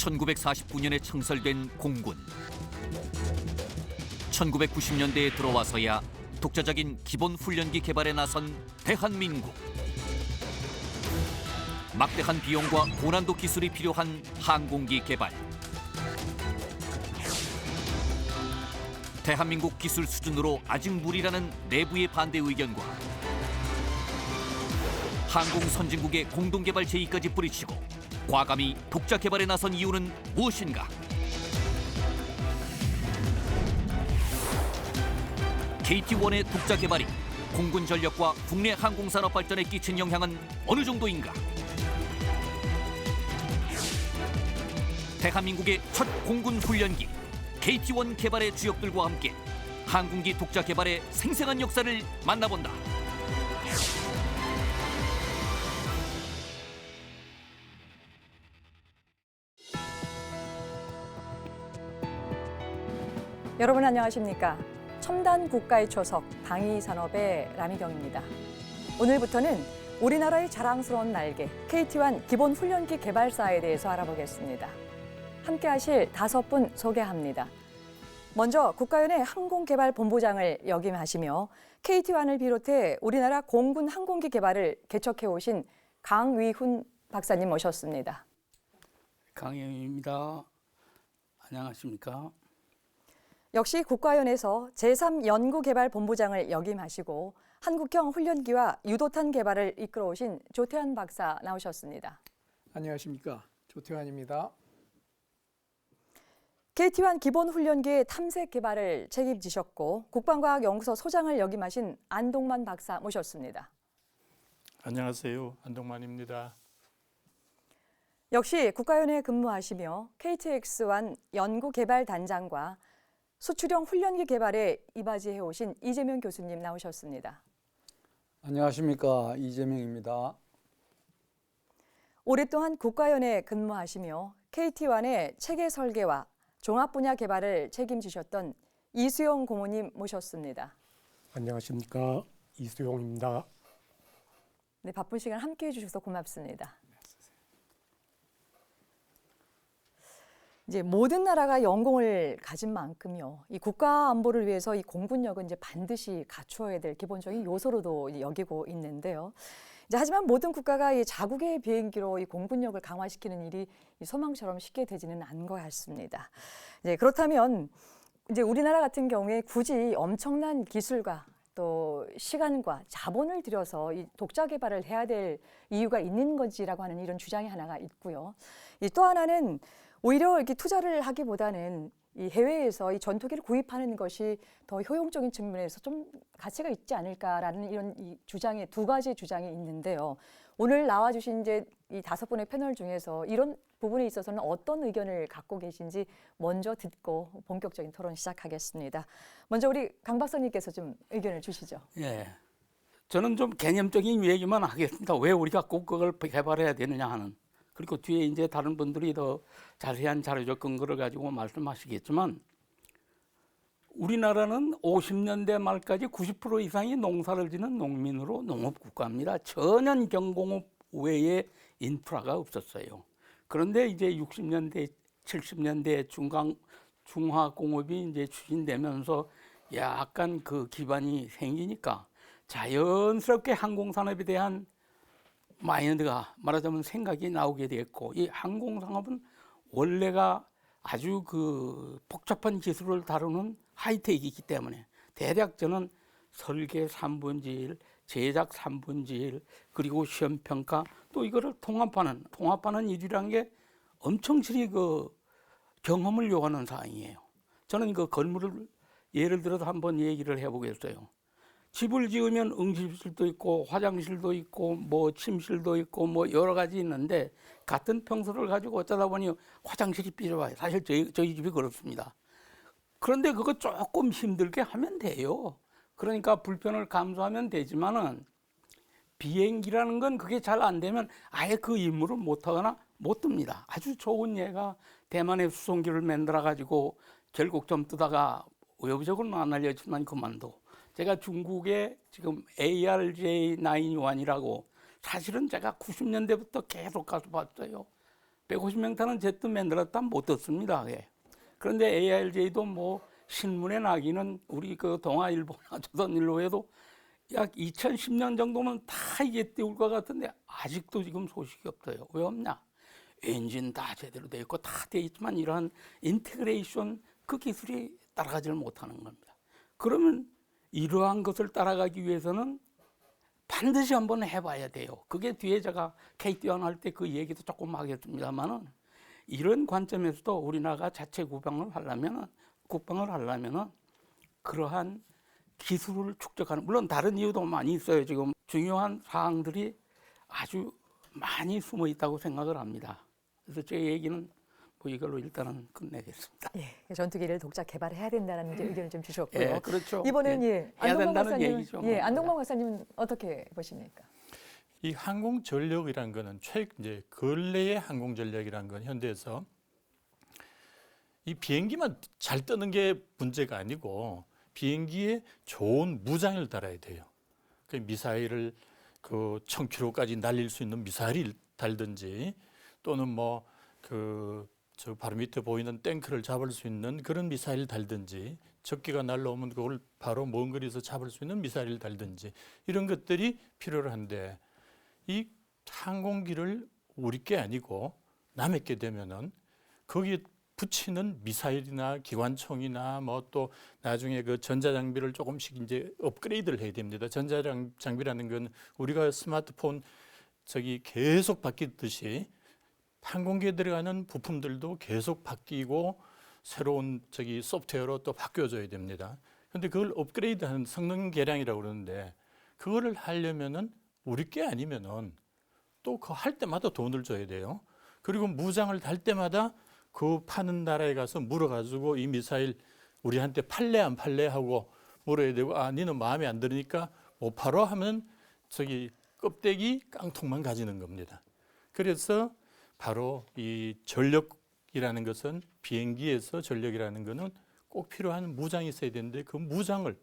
1949년에 창설된 공군. 1990년대에 들어와서야 독자적인 기본 훈련기 개발에 나선 대한민국. 막대한 비용과 고난도 기술이 필요한 항공기 개발. 대한민국 기술 수준으로 아직 무리라는 내부의 반대 의견과 항공 선진국의 공동개발 제의까지 뿌리치고 과감히 독자 개발에 나선 이유는 무엇인가? KT-1의 독자 개발이 공군 전력과 국내 항공산업 발전에 끼친 영향은 어느 정도인가? 대한민국의 첫 공군 훈련기 KT-1 개발의 주역들과 함께 항공기 독자 개발의 생생한 역사를 만나본다. 여러분 안녕하십니까? 첨단 국가의 초석, 방위산업의 라미경입니다. 오늘부터는 우리나라의 자랑스러운 날개, KT-1 기본 훈련기 개발사에 대해서 알아보겠습니다. 함께 하실 5분 소개합니다. 먼저 국가연의 항공개발본부장을 역임하시며 KT-1을 비롯해 우리나라 공군 항공기 개발을 개척해 오신 강위훈 박사님 모셨습니다. 강영입니다. 안녕하십니까? 역시 국가연에서 제3연구개발본부장을 역임하시고 한국형 훈련기와 유도탄 개발을 이끌어 오신 조태환 박사 나오셨습니다. 안녕하십니까? 조태환입니다. KT-1 기본 훈련기의 탐색 개발을 책임지셨고 국방과학연구소 소장을 역임하신 안동만 박사 모셨습니다. 안녕하세요. 안동만입니다. 역시 국가연에 근무하시며 KTX-1 연구개발단장과 수출형 훈련기 개발에 이바지해 오신 이재명 교수님 나오셨습니다. 안녕하십니까? 이재명입니다. 오랫동안 국가연에 근무하시며 KT-1의 체계 설계와 종합 분야 개발을 책임지셨던 이수용 고모님 모셨습니다. 안녕하십니까? 이수용입니다. 네, 바쁜 시간 함께해 주셔서 고맙습니다. 이제 모든 나라가 영공을 가진 만큼요, 이 국가 안보를 위해서 이 공군력은 이제 반드시 갖추어야 될 기본적인 요소로도 여기고 있는데요. 이제 하지만 모든 국가가 이 자국의 비행기로 이 공군력을 강화시키는 일이 이 소망처럼 쉽게 되지는 않은 것 같습니다. 이제 그렇다면 이제 우리나라 같은 경우에 굳이 엄청난 기술과 또 시간과 자본을 들여서 이 독자 개발을 해야 될 이유가 있는 건지라고 하는 이런 주장이 하나가 있고요. 이 또 하나는 오히려 이렇게 투자를 하기보다는 이 해외에서 이 전투기를 구입하는 것이 더 효용적인 측면에서 좀 가치가 있지 않을까라는 이런 이 주장에 두 가지 주장이 있는데요. 오늘 나와주신 이제 이 5분의 패널 중에서 이런 부분에 있어서는 어떤 의견을 갖고 계신지 먼저 듣고 본격적인 토론 시작하겠습니다. 먼저 우리 강 박사님께서 좀 의견을 주시죠. 예, 저는 좀 개념적인 얘기만 하겠습니다. 왜 우리가 꼭 그걸 개발해야 되느냐 하는. 그리고 뒤에 이제 다른 분들이 더 자세한 자료적 근거를 가지고 말씀하시겠지만 우리나라는 50년대 말까지 90% 이상이 농사를 짓는 농민으로 농업국가입니다. 전혀 경공업 외에 인프라가 없었어요. 그런데 이제 60년대, 70년대 중화공업이 이제 추진되면서 약간 그 기반이 생기니까 자연스럽게 항공산업에 대한 마인드가 말하자면 생각이 나오게 됐고, 이 항공산업은 원래가 아주 그 복잡한 기술을 다루는 하이텍이기 때문에 대략 저는 설계 3분지 1, 제작 3분지 1, 그리고 시험평가 또 이거를 통합하는 일이라는 게 엄청스레 그 경험을 요하는 사항이에요. 저는 그 건물을 예를 들어서 한번 얘기를 해보겠어요. 집을 지으면 응집실도 있고 화장실도 있고 뭐 침실도 있고 뭐 여러 가지 있는데 같은 평수를 가지고 어쩌다 보니 화장실이 삐져봐요. 사실 저희 집이 그렇습니다. 그런데 그거 조금 힘들게 하면 돼요. 그러니까 불편을 감수하면 되지만은 비행기라는 건 그게 잘 안 되면 아예 그 임무를 못 하거나 못 듭니다. 아주 좋은 예가 대만의 수송기를 만들어 가지고 결국 좀 뜨다가 외부적으로는 안 알려지만 그만둬. 제가 중국에 지금 ARJ91이라고 사실은 제가 90년대부터 계속 가서 봤어요. 150명 타는 제트 만들었다 못 듣습니다. 예. 그런데 ARJ도 뭐 신문에 나기는 우리 그 동아일보나 조선일보에도 약 2010년 정도면 다 이게 띄울 것 같은데 아직도 지금 소식이 없어요. 왜 없냐? 엔진 다 제대로 돼 있고 다 돼 있지만 이러한 인테그레이션 그 기술이 따라가지를 못하는 겁니다. 그러면 이러한 것을 따라가기 위해서는 반드시 한번 해봐야 돼요. 그게 뒤에 제가 KT1 할 때 그 얘기도 조금 하겠습니다만은 이런 관점에서도 우리나라가 자체 국방을 하려면은 그러한 기술을 축적하는, 물론 다른 이유도 많이 있어요. 지금 중요한 사항들이 아주 많이 숨어 있다고 생각을 합니다. 그래서 제 얘기는 뭐 이걸로 일단은 끝내겠습니다. 예, 전투기를 독자 개발해야 된다는 이제 의견을 좀 주셨고요. 예, 그렇죠. 이번엔 해야 안동범 된다는 박사님, 얘기죠. 안동범 박사님 어떻게 보십니까? 이 항공 전력이란 거는 이제 근래의 항공 전력이란 건 현대에서 이 비행기만 잘 뜨는 게 문제가 아니고 비행기에 좋은 무장을 달아야 돼요. 그 미사일을 그 1000km까지 날릴 수 있는 미사일을 달든지 또는 뭐 저 바로 밑에 보이는 탱크를 잡을 수 있는 그런 미사일을 달든지 적기가 날라오면 그걸 바로 먼 거리에서 잡을 수 있는 미사일을 달든지 이런 것들이 필요한데 이 항공기를 우리 게 아니고 남의 게 되면은 거기에 붙이는 미사일이나 기관총이나 뭐 또 나중에 그 전자장비를 조금씩 이제 업그레이드를 해야 됩니다. 전자장비라는 건 우리가 스마트폰 계속 바뀌듯이 항공기에 들어가는 부품들도 계속 바뀌고 새로운 소프트웨어로 또 바뀌어줘야 됩니다. 그런데 그걸 업그레이드하는 성능 개량이라고 그러는데 그거를 하려면은 우리 게 아니면은 또 그 할 때마다 돈을 줘야 돼요. 그리고 무장을 달 때마다 그 파는 나라에 가서 물어가지고 이 미사일 우리한테 팔래 안 팔래 하고 물어야 되고 니는 마음에 안 들으니까 못 팔어 하면 껍데기 깡통만 가지는 겁니다. 그래서 바로 이 전력이라는 것은 비행기에서 전력이라는 것은 꼭 필요한 무장이 있어야 되는데 그 무장을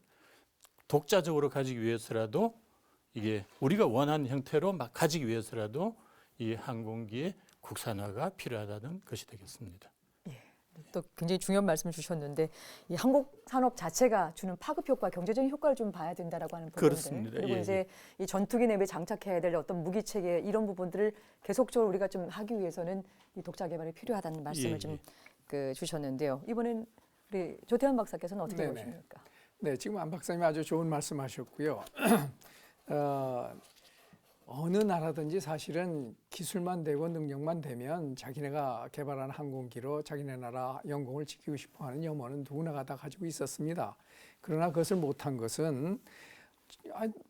독자적으로 가지기 위해서라도 이게 우리가 원하는 형태로 막 가지기 위해서라도 이 항공기의 국산화가 필요하다는 것이 되겠습니다. 또 굉장히 중요한 말씀을 주셨는데 이 한국 산업 자체가 주는 파급 효과, 경제적인 효과를 좀 봐야 된다라고 하는 부분들. 그렇습니다. 그리고 예, 이제 이 전투기 내부에 장착해야 될 어떤 무기 체계 이런 부분들을 계속적으로 우리가 좀 하기 위해서는 이 독자 개발이 필요하다는 말씀을 예, 좀 주셨는데요. 이번엔 우리 조태환 박사께서는 어떻게 네네. 보십니까? 네, 지금 안 박사님 아주 좋은 말씀하셨고요. 어느 나라든지 사실은 기술만 되고 능력만 되면 자기네가 개발한 항공기로 자기네 나라 영공을 지키고 싶어하는 염원은 누구나가 다 가지고 있었습니다. 그러나 그것을 못한 것은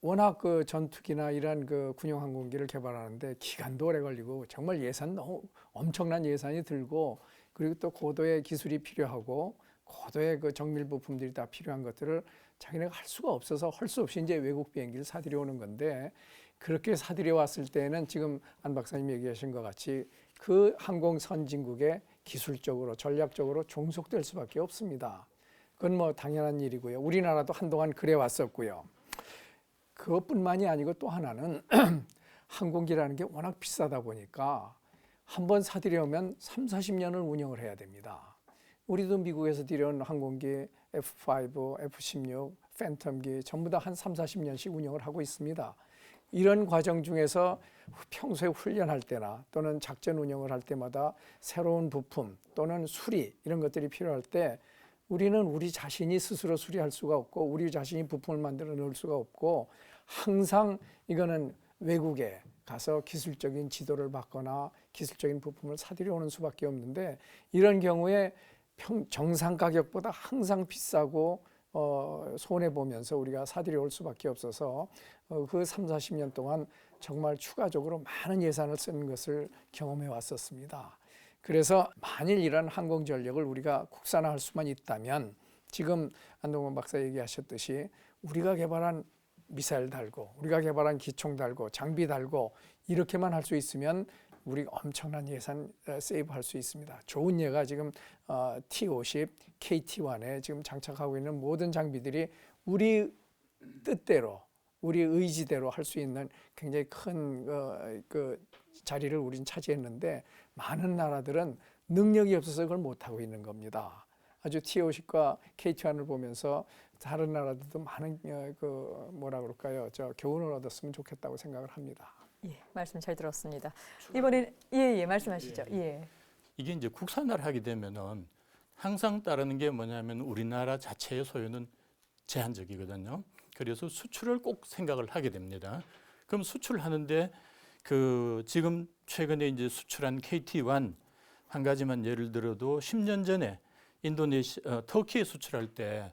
워낙 그 전투기나 이런 그 군용 항공기를 개발하는데 기간도 오래 걸리고 정말 너무 엄청난 예산이 들고 그리고 또 고도의 기술이 필요하고 고도의 그 정밀 부품들이 다 필요한 것들을 자기네가 할 수가 없어서 할 수 없이 이제 외국 비행기를 사들여 오는 건데 그렇게 사들여 왔을 때는 지금 안 박사님 얘기하신 것 같이 그 항공 선진국에 기술적으로 전략적으로 종속될 수밖에 없습니다. 그건 뭐 당연한 일이고요. 우리나라도 한동안 그래 왔었고요. 그것뿐만이 아니고 또 하나는 항공기라는 게 워낙 비싸다 보니까 한번 사들여오면 30-40년을 운영을 해야 됩니다. 우리도 미국에서 들여온 항공기 F5, F-16, 팬텀기 전부 다 한 30-40년씩 운영을 하고 있습니다. 이런 과정 중에서 평소에 훈련할 때나 또는 작전 운영을 할 때마다 새로운 부품 또는 수리 이런 것들이 필요할 때 우리는 우리 자신이 스스로 수리할 수가 없고 우리 자신이 부품을 만들어 놓을 수가 없고 항상 이거는 외국에 가서 기술적인 지도를 받거나 기술적인 부품을 사들여 오는 수밖에 없는데 이런 경우에 정상 가격보다 항상 비싸고 손해보면서 우리가 사들여 올 수밖에 없어서 그 30-40년 동안 정말 추가적으로 많은 예산을 쓰는 것을 경험해 왔었습니다. 그래서 만일 이런 항공 전력을 우리가 국산화할 수만 있다면 지금 안동원 박사 얘기하셨듯이 우리가 개발한 미사일 달고 우리가 개발한 기총 달고 장비 달고 이렇게만 할 수 있으면 우리 엄청난 예산 세이브할 수 있습니다. 좋은 예가 지금 T-50, KT-1에 지금 장착하고 있는 모든 장비들이 우리 뜻대로 우리 의지대로 할 수 있는 굉장히 큰 그 자리를 우린 차지했는데 많은 나라들은 능력이 없어서 그걸 못하고 있는 겁니다. 아주 T50과 KT1을 보면서 다른 나라들도 많은 그 뭐라 그럴까요? 교훈을 얻었으면 좋겠다고 생각을 합니다. 예, 말씀 잘 들었습니다. 이번에는 예, 말씀하시죠. 예. 이게 이제 국산화를 하게 되면은 항상 따르는 게 뭐냐면 우리나라 자체의 소유는 제한적이거든요. 그래서 수출을 꼭 생각을 하게 됩니다. 그럼 수출하는데 그 지금 최근에 이제 수출한 KT1 한 가지만 예를 들어도 10년 전에 터키에 수출할 때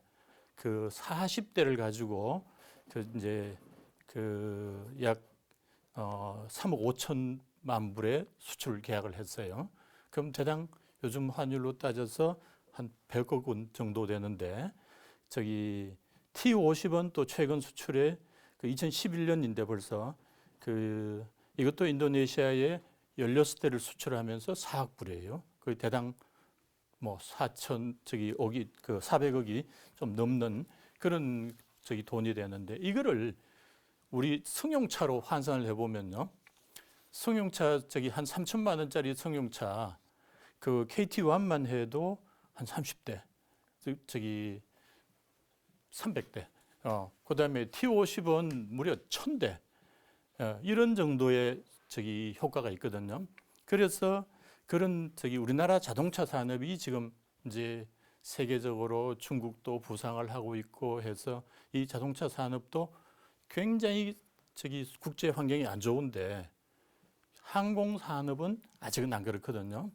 그 40대를 가지고 그 이제 그 약 3억 5천만 불의 수출 계약을 했어요. 그럼 대당 요즘 환율로 따져서 한 100억 원 정도 되는데 저기 T50은 또 최근 수출에 그 2011년인데 벌써 그 이것도 인도네시아에 16대를 수출하면서 4억 불이에요. 그 대당 뭐 400억이 좀 넘는 그런 저기 돈이 되는데 이거를 우리 승용차로 환산을 해보면요. 승용차 저기 한 3천만 원짜리 승용차 그 KT1만 해도 한 30대 저기 300대 그다음에 T50은 무려 1000대 이런 정도의 저기 효과가 있거든요. 그래서 그런 저기 우리나라 자동차 산업이 지금 이제 세계적으로 중국도 부상을 하고 있고 해서 이 자동차 산업도 굉장히 저기 국제 환경이 안 좋은데 항공 산업은 아직은 안 그렇거든요.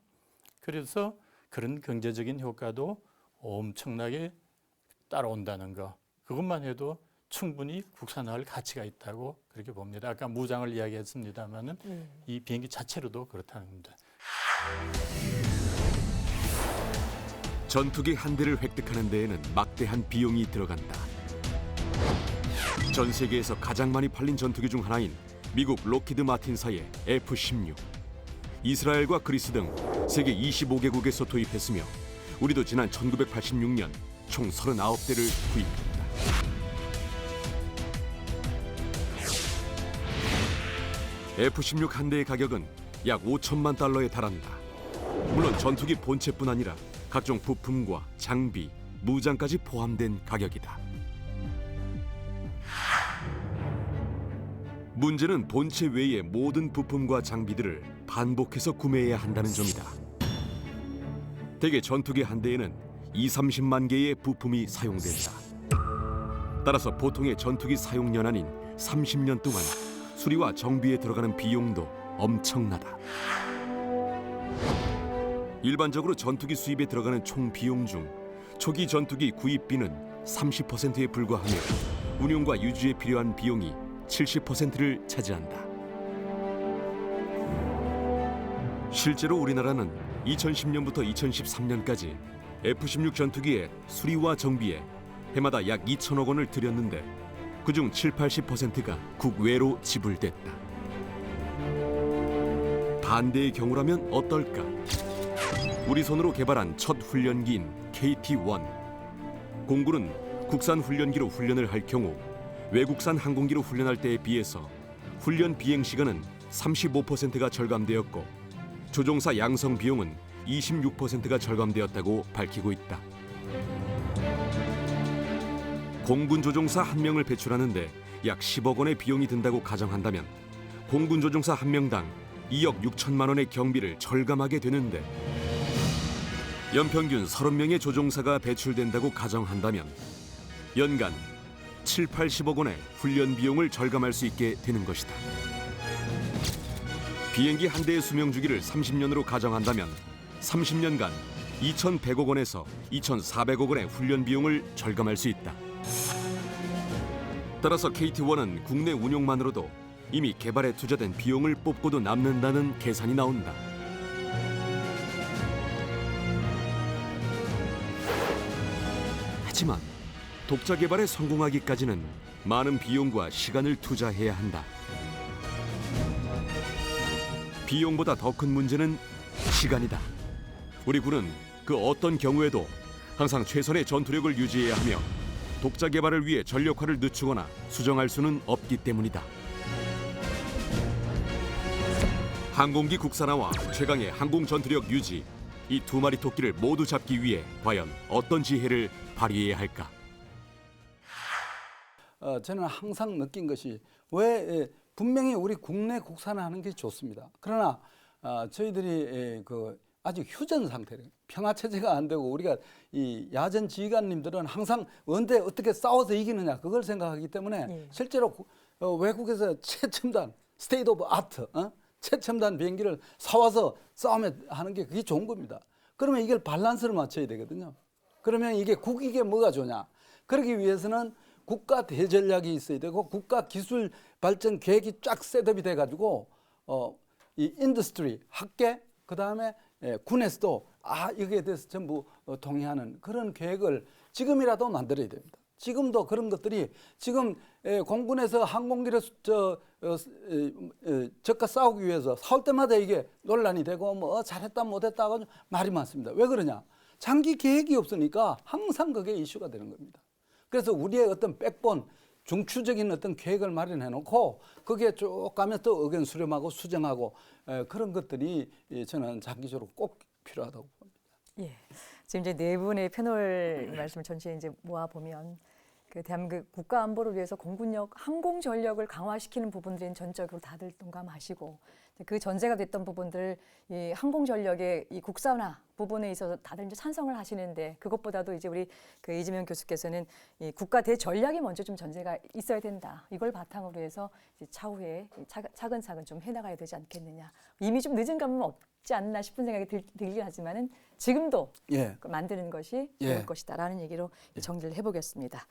그래서 그런 경제적인 효과도 엄청나게 따라온다는 거. 그것만 해도 충분히 국산화할 가치가 있다고 그렇게 봅니다. 아까 무장을 이야기했습니다마는 이 비행기 자체로도 그렇다는 겁니다. 전투기 한 대를 획득하는 데에는 막대한 비용이 들어간다. 전 세계에서 가장 많이 팔린 전투기 중 하나인 미국 록히드 마틴사의 F-16. 이스라엘과 그리스 등 세계 25개국에서 도입했으며 우리도 지난 1986년 총 39대를 구입했다. F-16 한 대의 가격은 약 5천만 달러에 달한다. 물론 전투기 본체뿐 아니라 각종 부품과 장비, 무장까지 포함된 가격이다. 문제는 본체 외의 모든 부품과 장비들을 반복해서 구매해야 한다는 점이다. 대개 전투기 한 대에는 20-30만 개의 부품이 사용된다. 따라서 보통의 전투기 사용 연한인 30년 동안 수리와 정비에 들어가는 비용도 엄청나다. 일반적으로 전투기 수입에 들어가는 총 비용 중 초기 전투기 구입비는 30%에 불과하며 운용과 유지에 필요한 비용이 70%를 차지한다. 실제로 우리나라는 2010년부터 2013년까지 F-16 전투기의 수리와 정비에 해마다 약 2천억 원을 들였는데 그중 70-80%가 국외로 지불됐다. 반대의 경우라면 어떨까? 우리 손으로 개발한 첫 훈련기인 KT-1. 공군은 국산 훈련기로 훈련을 할 경우 외국산 항공기로 훈련할 때에 비해서 훈련 비행 시간은 35%가 절감되었고 조종사 양성 비용은 26%가 절감되었다고 밝히고 있다. 공군 조종사 1명을 배출하는데 약 10억 원의 비용이 든다고 가정한다면 공군 조종사 1명당 2억 6천만 원의 경비를 절감하게 되는데 연평균 30명의 조종사가 배출된다고 가정한다면 연간 7-80억 원의 훈련 비용을 절감할 수 있게 되는 것이다. 비행기 한 대의 수명 주기를 30년으로 가정한다면 30년간 2,100억 원에서 2,400억 원의 훈련 비용을 절감할 수 있다. 따라서 KT-1은 국내 운용만으로도 이미 개발에 투자된 비용을 뽑고도 남는다는 계산이 나온다. 하지만 독자 개발에 성공하기까지는 많은 비용과 시간을 투자해야 한다. 비용보다 더 큰 문제는 시간이다. 우리 군은 그 어떤 경우에도 항상 최선의 전투력을 유지해야 하며 독자 개발을 위해 전력화를 늦추거나 수정할 수는 없기 때문이다. 항공기 국산화와 최강의 항공 전투력 유지, 이 두 마리 토끼를 모두 잡기 위해 과연 어떤 지혜를 발휘해야 할까? 저는 항상 느낀 것이 왜 분명히 우리 국내 국산화하는 게 좋습니다. 그러나 저희들이 아직 휴전 상태래요. 평화 체제가 안 되고 우리가 이 야전 지휘관님들은 항상 언제 어떻게 싸워서 이기느냐 그걸 생각하기 때문에 실제로 외국에서 최첨단 스테이트 오브 아트 최첨단 비행기를 사와서 싸움하는 게 그게 좋은 겁니다. 그러면 이걸 밸런스를 맞춰야 되거든요. 그러면 이게 국익에 뭐가 좋냐? 그러기 위해서는 국가 대전략이 있어야 되고 국가 기술 발전 계획이 쫙 셋업이 돼가지고 이 인더스트리 학계 그다음에 군에서도 여기에 대해서 전부 동의하는 그런 계획을 지금이라도 만들어야 됩니다. 지금도 그런 것들이 지금 공군에서 항공기를 저가 싸우기 위해서 싸울 때마다 이게 논란이 되고 뭐 잘했다 못했다 하고 말이 많습니다. 왜 그러냐? 장기 계획이 없으니까 항상 그게 이슈가 되는 겁니다. 그래서 우리의 어떤 백본 중추적인 어떤 계획을 마련해 놓고 거기에 쭉 가면서 또 의견 수렴하고 수정하고 그런 것들이 저는 장기적으로 꼭 필요하다고 봅니다. 예. 지금 이제 네 분의 패널 말씀을 전체에 이제 모아 보면 그 대한민국 국가 안보를 위해서 공군력, 항공 전력을 강화시키는 부분들은 전적으로 다들 동감하시고 그 전제가 됐던 부분들 이 항공 전력의 이 국산화 부분에 있어서 다들 이제 찬성을 하시는데 그것보다도 이제 우리 그 이재명 교수께서는 이 국가 대전략이 먼저 좀 전제가 있어야 된다. 이걸 바탕으로 해서 이제 차후에 차근차근 좀 해나가야 되지 않겠느냐. 이미 좀 늦은 감은 없지 않나 싶은 생각이 들긴 하지만은 지금도 만드는 것이 좋을 것이다라는 얘기로 정리를 해보겠습니다.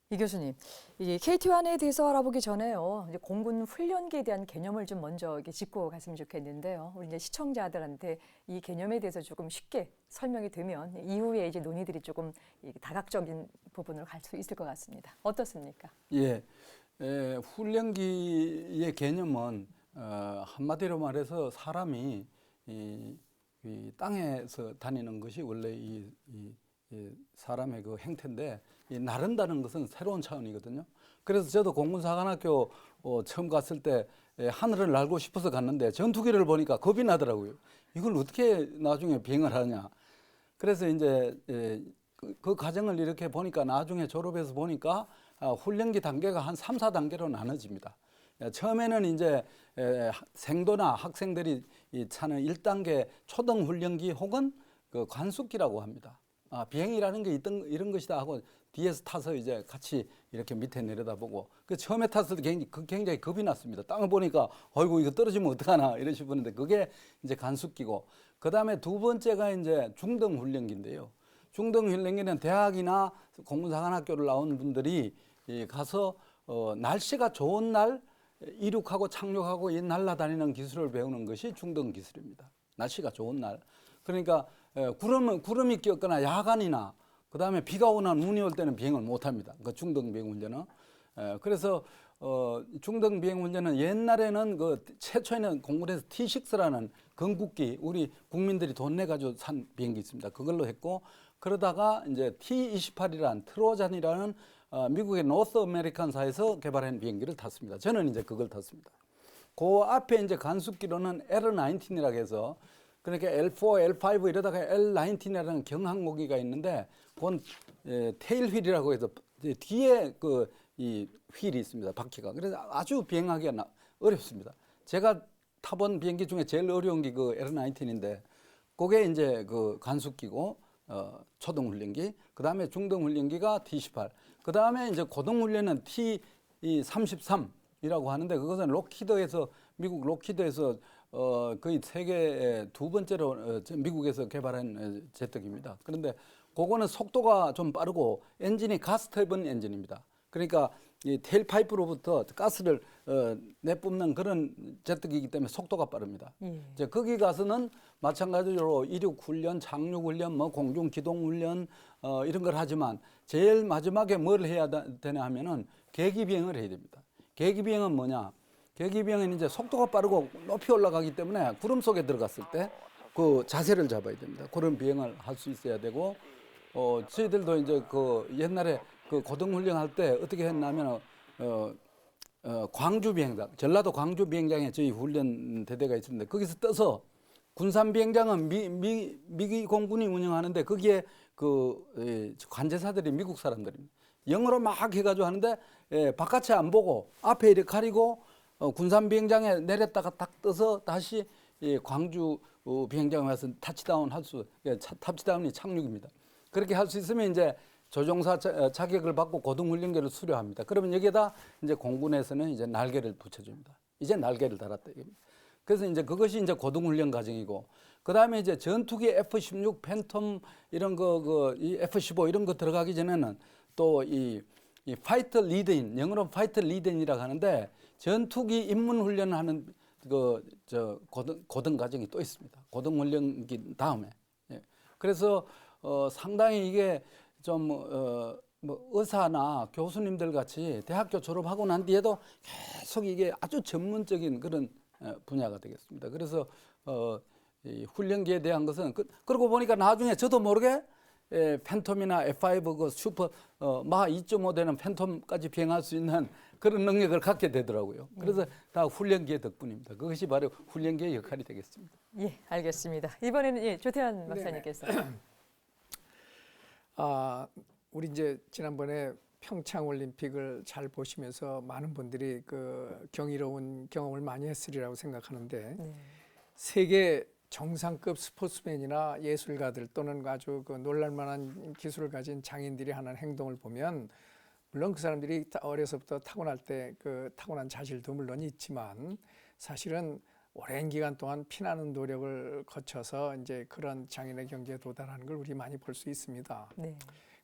이 교수님, 이 KT-1에 대해서 알아보기 전에요. 이제 공군 훈련기에 대한 개념을 좀 먼저 이렇게 짚고 갔으면 좋겠는데요. 우리 이제 시청자들한테 이 개념에 대해서 조금 쉽게 설명이 되면 이후에 이제 논의들이 조금 다각적인 부분으로 갈 수 있을 것 같습니다. 어떻습니까? 훈련기의 개념은 한마디로 말해서 사람이 이 땅에서 다니는 것이 원래 이 사람의 그 행태인데 이 나른다는 것은 새로운 차원이거든요. 그래서 저도 공군사관학교 처음 갔을 때 하늘을 날고 싶어서 갔는데 전투기를 보니까 겁이 나더라고요. 이걸 어떻게 나중에 비행을 하냐. 그래서 이제 그 과정을 이렇게 보니까 나중에 졸업해서 보니까 훈련기 단계가 한 3, 4단계로 나눠집니다. 처음에는 이제 생도나 학생들이 차는 1단계 초등 훈련기 혹은 그 관숙기라고 합니다. 비행이라는 게 이런 것이다 하고 뒤에서 타서 이제 같이 이렇게 밑에 내려다보고 그 처음에 탔을 때 굉장히 겁이 났습니다. 땅을 보니까 어이구 이거 떨어지면 어떡하나 이런 싶었는데 그게 이제 관숙기고 그다음에 두 번째가 이제 중등 훈련기인데요. 중등 훈련기는 대학이나 공군사관학교를 나온 분들이 가서 날씨가 좋은 날 이륙하고 착륙하고 이 날아다니는 기술을 배우는 것이 중등 기술입니다. 날씨가 좋은 날. 그러니까 구름이 꼈거나 야간이나 그다음에 비가 오나 눈이 올 때는 비행을 못 합니다. 그 중등 비행 훈련은. 그래서 중등 비행 훈련은 옛날에는 그 최초에는 공군에서 T6라는 건국기 우리 국민들이 돈 내 가지고 산 비행기 있습니다. 그걸로 했고 그러다가 이제 T28이라는 트로잔이라는 미국의 노스 아메리칸사에서 개발한 비행기를 탔습니다. 저는 이제 그걸 탔습니다. 그 앞에 이제 간숙기로는 L-19이라고 해서 그러니까 L4, L5 이러다가 L-19이라는 경항모기가 있는데 그건 테일 휠이라고 해서 뒤에 이 휠이 있습니다. 바퀴가. 그래서 아주 비행하기가 어렵습니다. 제가 타본 비행기 중에 제일 어려운 게 그 L-19인데 그게 이제 그 간숙기고 초등훈련기, 그 다음에 중등훈련기가 T18, 그 다음에 이제 고등훈련은 T33이라고 하는데 그것은 록히드에서 미국 록히드에서 거의 세계 두 번째로 미국에서 개발한 제트기입니다. 그런데 그거는 속도가 좀 빠르고 엔진이 가스터빈 엔진입니다. 그러니까 이 테일파이프로부터 가스를 내뿜는 그런 제트기이기 때문에 속도가 빠릅니다. 이제 거기 가서는 마찬가지로 이륙 훈련, 착륙 훈련, 뭐 공중 기동 훈련 이런 걸 하지만 제일 마지막에 뭘 해야 되냐 하면은 계기 비행을 해야 됩니다. 계기 비행은 뭐냐? 계기 비행은 이제 속도가 빠르고 높이 올라가기 때문에 구름 속에 들어갔을 때 그 자세를 잡아야 됩니다. 그런 비행을 할 수 있어야 되고 저희들도 이제 그 옛날에 그 고등훈련 할 때 어떻게 했냐면 광주 비행장, 전라도 광주 비행장에 저희 훈련 대대가 있었는데 거기서 떠서 군산 비행장은 미기 공군이 운영하는데 거기에 그 관제사들이 미국 사람들입니다. 영어로 막 해가지고 하는데 바깥에 안 보고 앞에 이렇게 가리고 군산 비행장에 내렸다가 딱 떠서 다시 광주 비행장에 와서 타치다운 타치다운이 착륙입니다. 그렇게 할 수 있으면 이제 조종사 자격을 받고 고등훈련기를 수료합니다. 그러면 여기에다 이제 공군에서는 이제 날개를 붙여줍니다. 이제 날개를 달았다 이겁니다. 그래서 이제 그것이 이제 고등훈련 과정이고, 그 다음에 이제 전투기 F-16, 팬텀 이런 이 F-15 이런 거 들어가기 전에는 또 이 파이터 리드인, 영어로 파이터 리드인이라고 하는데 전투기 입문 훈련하는 고등 과정이 또 있습니다. 고등훈련기 다음에. 그래서 상당히 이게 좀 뭐 의사나 교수님들 같이 대학교 졸업하고 난 뒤에도 계속 이게 아주 전문적인 그런 분야가 되겠습니다. 그래서 이 훈련기에 대한 것은 그러고 보니까 나중에 저도 모르게 팬텀이나 F5 그 슈퍼 마하 2.5 되는 팬텀까지 비행할 수 있는 그런 능력을 갖게 되더라고요. 그래서 다 훈련기의 덕분입니다. 그것이 바로 훈련기의 역할이 되겠습니다. 예, 알겠습니다. 이번에는 조태환 박사님께서. 우리 이제 지난번에 평창 올림픽을 잘 보시면서 많은 분들이 그 경이로운 경험을 많이 했으리라고 생각하는데 세계 정상급 스포츠맨이나 예술가들 또는 아주 그 놀랄만한 기술을 가진 장인들이 하는 행동을 보면 물론 그 사람들이 어려서부터 타고날 때 그 타고난 자질도 물론 있지만 사실은 오랜 기간 동안 피나는 노력을 거쳐서 이제 그런 장인의 경지에 도달하는 걸 우리 많이 볼 수 있습니다. 네.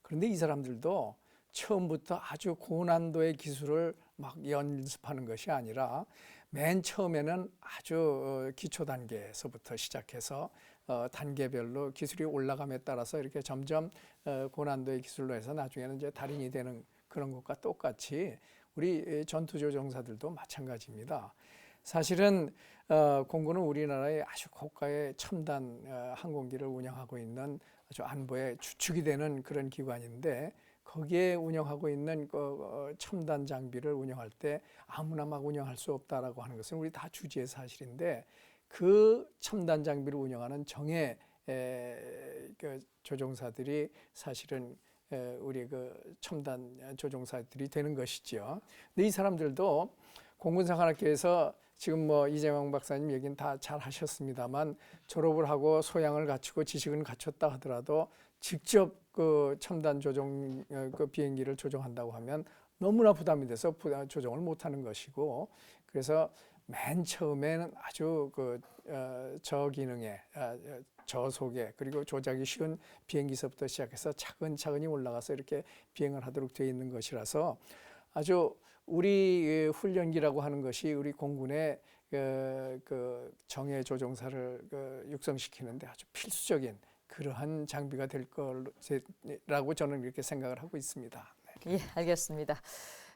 그런데 이 사람들도 처음부터 아주 고난도의 기술을 막 연습하는 것이 아니라 맨 처음에는 아주 기초 단계에서부터 시작해서 단계별로 기술이 올라감에 따라서 이렇게 점점 고난도의 기술로 해서 나중에는 이제 달인이 되는 그런 것과 똑같이 우리 전투조종사들도 마찬가지입니다. 사실은 공군은 우리나라의 아주 고가의 첨단 항공기를 운영하고 있는 아주 안보의 주축이 되는 그런 기관인데 거기에 운영하고 있는 첨단 장비를 운영할 때 아무나 막 운영할 수 없다라고 하는 것은 우리 다 주지의 사실인데 그 첨단 장비를 운영하는 정예 조종사들이 사실은 우리 그 첨단 조종사들이 되는 것이죠. 근데 이 사람들도 공군사관학교에서 지금 뭐 이재명 박사님 얘기는 다 잘 하셨습니다만 졸업을 하고 소양을 갖추고 지식은 갖췄다 하더라도 직접 그 첨단 조종 그 비행기를 조종한다고 하면 너무나 부담이 돼서 조종을 못하는 것이고, 그래서 맨 처음에는 아주 그 저기능의 저속에 그리고 조작이 쉬운 비행기서부터 시작해서 차근차근히 올라가서 이렇게 비행을 하도록 되어 있는 것이라서 아주 우리 훈련기라고 하는 것이 우리 공군의 그 정예 조종사를 육성시키는데 아주 필수적인 그러한 장비가 될 거라고 저는 이렇게 생각을 하고 있습니다. 예, 알겠습니다.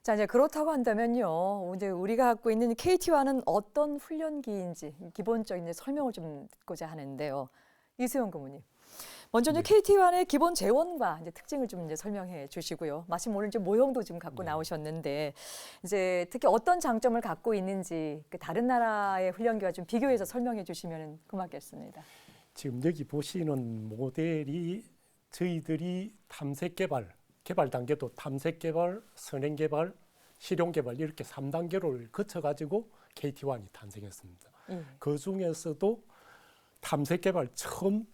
자, 이제 그렇다고 한다면요. 이제 우리가 갖고 있는 KT-1은 어떤 훈련기인지 기본적인 설명을 좀 듣고자 하는데요. 이수영 고문님. 먼저 이제 KT-1의 기본 재원과 이제 특징을 좀 이제 설명해 주시고요. 마침 오늘 좀 모형도 좀 갖고 나오셨는데 이제 특히 어떤 장점을 갖고 있는지 그 다른 나라의 훈련기와 좀 비교해서 설명해 주시면 고맙겠습니다. 지금 여기 보시는 모델이 저희들이 탐색 개발 단계도 탐색 개발, 선행 개발, 실용 개발 이렇게 3단계를 거쳐가지고 KT-1이 탄생했습니다. 그 중에서도 탐색 개발 처음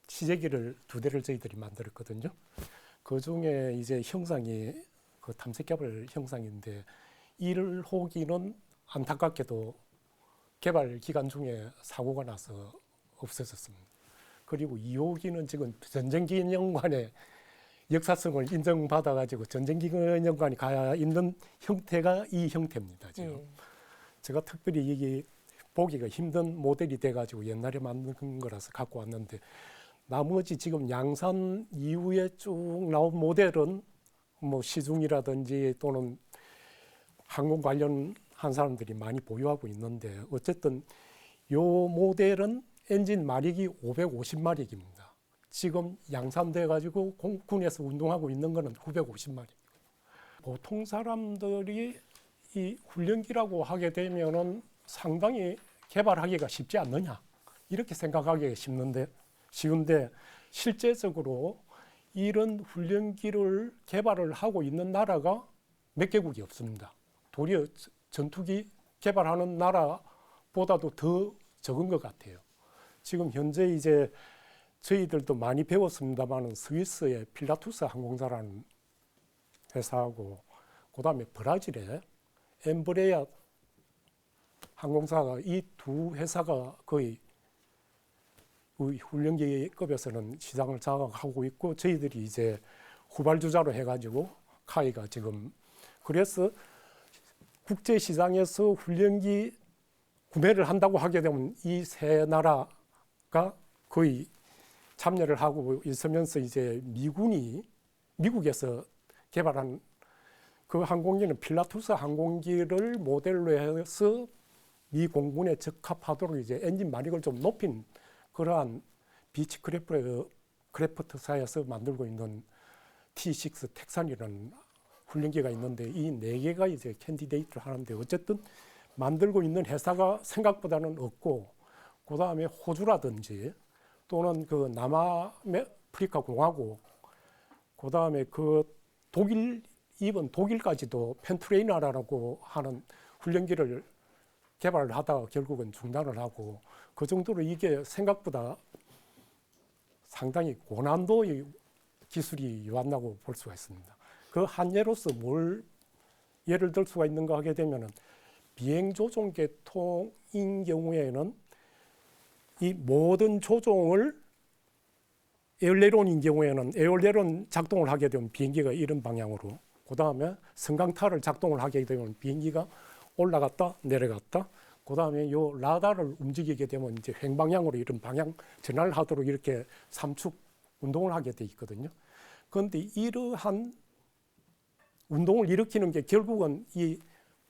시제기를 2대를 저희들이 만들었거든요. 그 중에 이제 형상이 그 탐색 개발 형상인데 1호기는 안타깝게도 개발 기간 중에 사고가 나서 없어졌습니다. 그리고 2호기는 지금 전쟁기념관에 역사성을 인정받아가지고 전쟁기념관이 가 있는 형태가 이 형태입니다. 지금 제가 특별히 이게 보기가 힘든 모델이 돼가지고 옛날에 만든 거라서 갖고 왔는데, 나머지 지금 양산 이후에 쭉 나온 모델은 뭐 시중이라든지 또는 항공 관련한 사람들이 많이 보유하고 있는데, 어쨌든 요 모델은 엔진 마력이 550마력입니다. 지금 양산돼 가지고 공군에서 운동하고 있는 거는 950마력. 보통 사람들이 이 훈련기라고 하게 되면은 상당히 개발하기가 쉽지 않느냐 이렇게 생각하기가 쉬운데 실제적으로 이런 훈련기를 개발을 하고 있는 나라가 몇 개국이 없습니다. 도리어 전투기 개발하는 나라보다도 더 적은 것 같아요. 지금 현재 이제 저희들도 많이 배웠습니다만 스위스의 필라투스 항공사라는 회사하고 그다음에 브라질의 엠브레아 항공사가 이 두 회사가 거의 우리 훈련기급에서는 시장을 장악하고 있고, 저희들이 이제 후발주자로 해가지고 카이가 지금 그래서 국제 시장에서 훈련기 구매를 한다고 하게 되면 이 세 나라가 거의 참여를 하고 있으면서 이제 미국에서 개발한 그 항공기는 필라투스 항공기를 모델로 해서 미 공군에 적합하도록 이제 엔진 마력을 좀 높인 그러한 비치크래프트사에서 만들고 있는 T6 텍산이라는 훈련기가 있는데, 이 4개가 이제 캔디데이트를 하는데 어쨌든 만들고 있는 회사가 생각보다는 없고, 그 다음에 호주라든지 또는 그 남아프리카 공화국, 그 다음에 그 독일까지도 펜트레이너라고 하는 훈련기를 개발을 하다가 결국은 중단을 하고, 그 정도로 이게 생각보다 상당히 고난도의 기술이 요한다고 볼 수가 있습니다. 그 한 예로서 뭘 예를 들 수가 있는가 하게 되면은 비행 조종 계통인 경우에는 이 모든 조종을 에어레론인 경우에는 에어레론 작동을 하게 되면 비행기가 이런 방향으로, 그 다음에 성강타를 작동을 하게 되면 비행기가 올라갔다 내려갔다, 그 다음에 요 라다를 움직이게 되면 이제 횡방향으로 이런 방향 전환을 하도록 이렇게 삼축 운동을 하게 돼 있거든요. 그런데 이러한 운동을 일으키는 게 결국은 이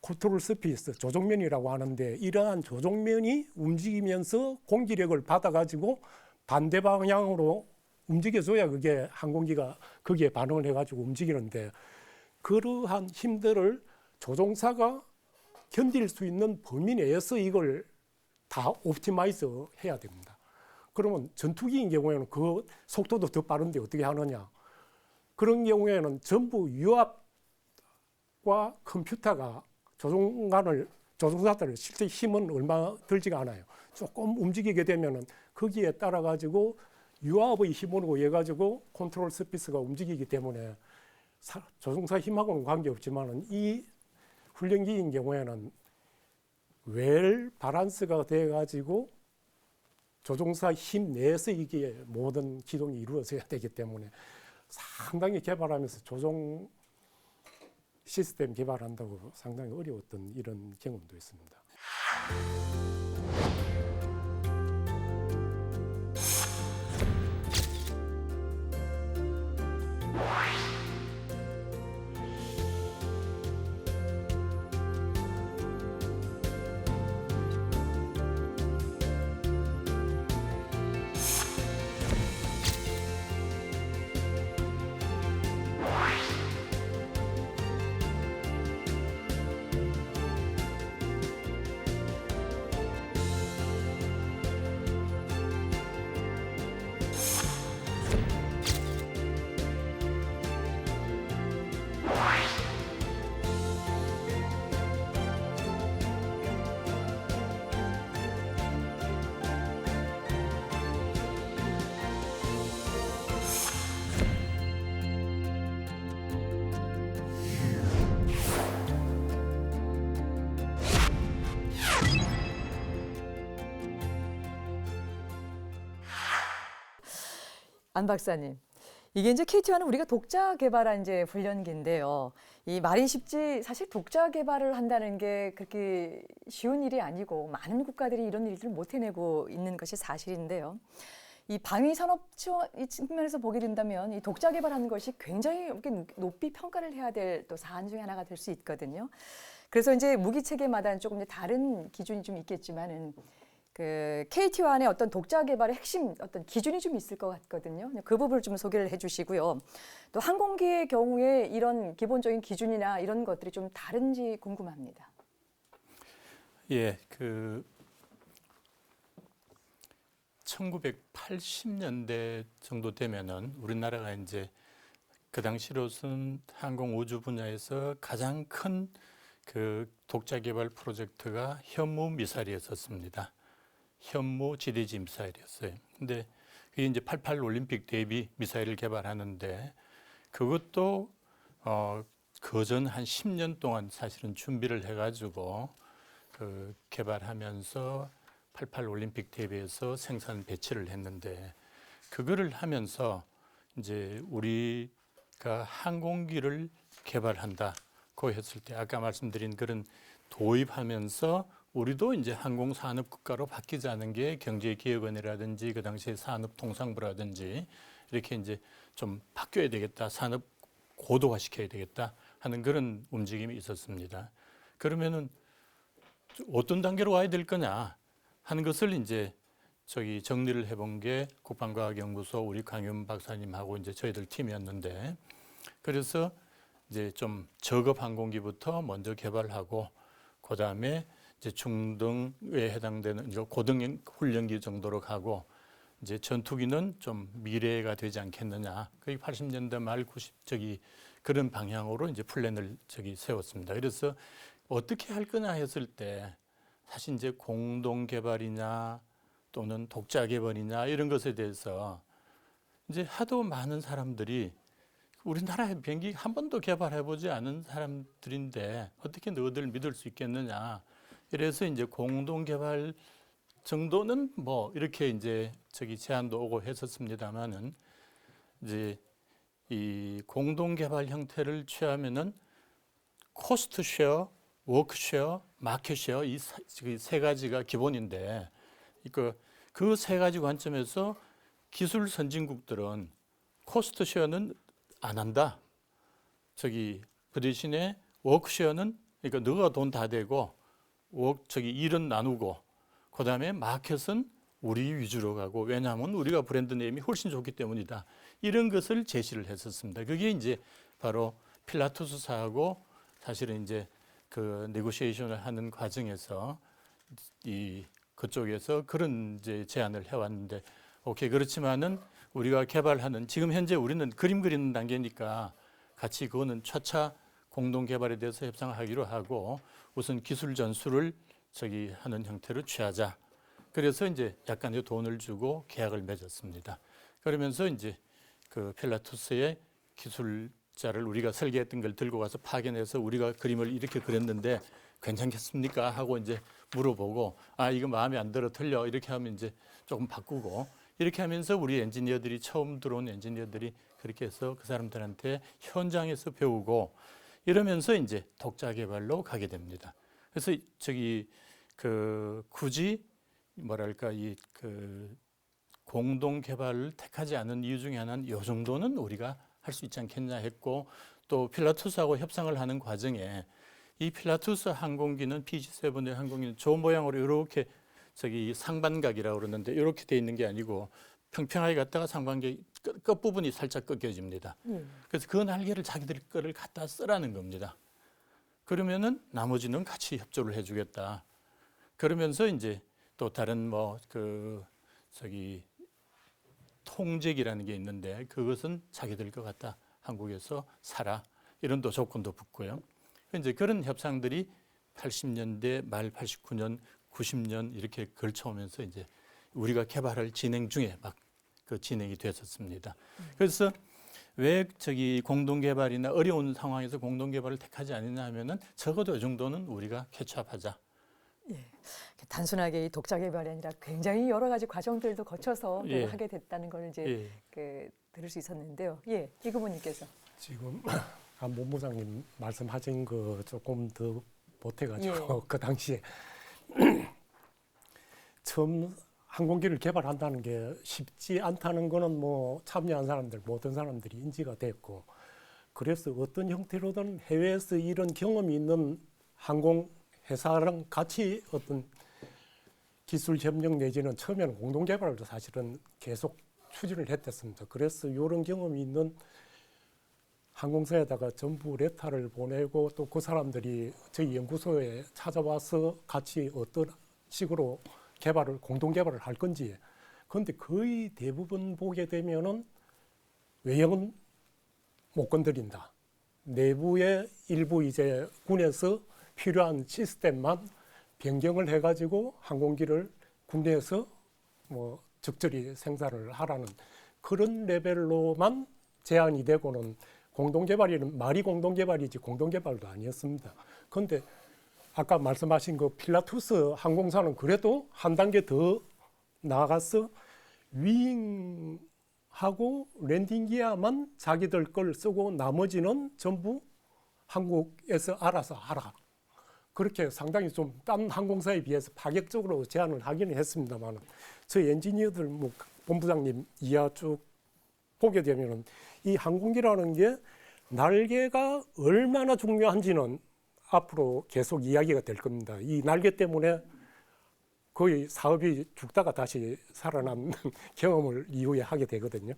컨트롤 서피스 조종면이라고 하는데, 이러한 조종면이 움직이면서 공기력을 받아가지고 반대 방향으로 움직여줘야 그게 항공기가 거기에 반응을 해가지고 움직이는데, 그러한 힘들을 조종사가 견딜 수 있는 범위 내에서 이걸 다 옵티마이즈 해야 됩니다. 그러면 전투기인 경우에는 그 속도도 더 빠른데 어떻게 하느냐. 그런 경우에는 전부 유압과 컴퓨터가 조종관을 조종사들 실제 힘은 얼마 들지가 않아요. 조금 움직이게 되면은 거기에 따라 가지고 유압의 힘으로 해 가지고 컨트롤 서피스가 움직이기 때문에 조종사 힘하고는 관계없지만은 이 훈련기인 경우에는 웰 바란스가 돼 가지고 조종사 힘 내에서 이게 모든 기동이 이루어져야 되기 때문에 상당히 개발하면서 조종 시스템 개발한다고 상당히 어려웠던 이런 경험도 있습니다. 안 박사님, 이게 이제 KT1은 우리가 독자 개발한 이제 훈련기인데요. 이 말이 쉽지 사실 독자 개발을 한다는 게 그렇게 쉬운 일이 아니고 많은 국가들이 이런 일들을 못 해내고 있는 것이 사실인데요. 이 방위 산업 이 측면에서 보게 된다면 이 독자 개발하는 것이 굉장히 이렇게 높이 평가를 해야 될 또 사안 중에 하나가 될 수 있거든요. 그래서 이제 무기 체계마다 조금 다른 기준이 좀 있겠지만은 그 KT1의 어떤 독자 개발의 핵심 어떤 기준이 좀 있을 것 같거든요. 그 부분을 좀 소개를 해주시고요. 또 항공기의 경우에 이런 기본적인 기준이나 이런 것들이 좀 다른지 궁금합니다. 예, 1980년대 정도 되면은 우리나라가 이제 그 당시로선 항공 우주 분야에서 가장 큰 그 독자 개발 프로젝트가 현무 미사일이었습니다. 현무 GDG 미사일이었어요. 근데 그게 이제 88 올림픽 대비 미사일을 개발하는데 그것도 그전 한 10년 동안 사실은 준비를 해가지고 그 개발하면서 88 올림픽 대비해서 생산 배치를 했는데 그거를 하면서 이제 우리가 항공기를 개발한다고 했을 때 아까 말씀드린 그런 도입하면서 우리도 이제 항공산업 국가로 바뀌자는 게 경제기획원이라든지 그 당시에 산업통상부라든지 이렇게 이제 좀 바뀌어야 되겠다, 산업 고도화시켜야 되겠다 하는 그런 움직임이 있었습니다. 그러면은 어떤 단계로 와야 될 거냐 하는 것을 이제 정리를 해본 게 국방과학연구소 우리 강윤 박사님하고 이제 저희들 팀이었는데 그래서 이제 좀 저급 항공기부터 먼저 개발하고 그 다음에 이제 중등에 해당되는 고등 훈련기 정도로 가고 이제 전투기는 좀 미래가 되지 않겠느냐. 그게 80년대 말 90 그런 방향으로 이제 플랜을 세웠습니다. 그래서 어떻게 할 거냐 했을 때 사실 이제 공동 개발이냐 또는 독자 개발이냐 이런 것에 대해서 이제 하도 많은 사람들이 우리나라의 비행기 한 번도 개발해보지 않은 사람들인데 어떻게 너희들 믿을 수 있겠느냐. 이래서 이제 공동 개발 정도는 뭐 이렇게 이제 제안도 오고 했었습니다만은 이제 이 공동 개발 형태를 취하면은 코스트 쉐어, 워크 쉐어, 마켓 쉐어 이 세 가지가 기본인데 그 세 가지 관점에서 기술 선진국들은 코스트 쉐어는 안 한다. 그 대신에 워크 쉐어는 그러니까 너가 돈 다 대고 일은 나누고 그다음에 마켓은 우리 위주로 가고 왜냐하면 우리가 브랜드 네임이 훨씬 좋기 때문이다. 이런 것을 제시를 했었습니다. 그게 이제 바로 필라투스사하고 사실은 이제 그 네고시에이션을 하는 과정에서 그쪽에서 그런 이제 제안을 해왔는데 오케이 그렇지만은 우리가 개발하는 지금 현재 우리는 그림 그리는 단계니까 같이 그거는 차차 공동 개발에 대해서 협상하기로 하고 우선 기술 전수를 하는 형태로 취하자. 그래서 이제 약간의 돈을 주고 계약을 맺었습니다. 그러면서 이제 그 필라투스의 기술자를 우리가 설계했던 걸 들고 가서 파견해서 우리가 그림을 이렇게 그렸는데 괜찮겠습니까? 하고 이제 물어보고 아 이거 마음에 안 들어 틀려 이렇게 하면 이제 조금 바꾸고 이렇게 하면서 우리 엔지니어들이 처음 들어온 엔지니어들이 그렇게 해서 그 사람들한테 현장에서 배우고 이러면서 이제 독자 개발로 가게 됩니다. 그래서 굳이 뭐랄까 공동 개발을 택하지 않은 이유 중에 하나는 이 정도는 우리가 할 수 있지 않겠냐 했고 또 필라투스하고 협상을 하는 과정에 이 필라투스 항공기는 PG-7의 항공기는 저 모양으로 이렇게 상반각이라고 그러는데 이렇게 돼 있는 게 아니고 평평하게 갔다가 상반기 끝부분이 살짝 꺾여집니다. 그래서 그 날개를 자기들 거를 갖다 쓰라는 겁니다. 그러면은 나머지는 같이 협조를 해주겠다. 그러면서 이제 또 다른 통제기라는 게 있는데 그것은 자기들 것 갖다 한국에서 사라 이런 또 조건도 붙고요. 이제 그런 협상들이 80년대 말 89년 90년 이렇게 걸쳐오면서 이제 우리가 개발을 진행 중에 막 진행이 됐었습니다. 그래서 왜 공동 개발이나 어려운 상황에서 공동 개발을 택하지 않느냐 하면은 적어도 이 정도는 우리가 캐치업하자. 예. 단순하게 이 독자 개발이 아니라 굉장히 여러 가지 과정들도 거쳐서 예. 하게 됐다는 걸 이제 들을 수 있었는데요. 예, 이 부모님께서 지금 안 본부장님 말씀하신 거 조금 더 보태가지고 그 당시에 처음 항공기를 개발한다는 게 쉽지 않다는 거는 뭐 참여한 사람들 모든 사람들이 인지가 됐고 그래서 어떤 형태로든 해외에서 이런 경험이 있는 항공 회사랑 같이 어떤 기술 협력 내지는 처음에는 공동 개발을 사실은 계속 추진을 했댔습니다. 그래서 이런 경험이 있는 항공사에다가 전부 레터를 보내고 또 그 사람들이 저희 연구소에 찾아와서 같이 어떤 식으로 공동 개발을 할 건지. 그런데 거의 대부분 보게 되면은 외형은 못 건드린다. 내부의 일부 이제 군에서 필요한 시스템만 변경을 해가지고 항공기를 국내에서 뭐 적절히 생산을 하라는 그런 레벨로만 제한이 되고는 공동개발이는 말이 공동개발이지 공동개발도 아니었습니다. 그런데 아까 말씀하신 그 필라투스 항공사는 그래도 한 단계 더 나아가서 위잉하고 랜딩 기어만 자기들 걸 쓰고 나머지는 전부 한국에서 알아서 하라. 그렇게 상당히 좀 딴 항공사에 비해서 파격적으로 제안을 하기는 했습니다만 저희 엔지니어들 뭐 본부장님 이하 쭉 보게 되면은 이 항공기라는 게 날개가 얼마나 중요한지는 앞으로 계속 이야기가 될 겁니다. 이 날개 때문에 거의 사업이 죽다가 다시 살아남는 경험을 이후에 하게 되거든요.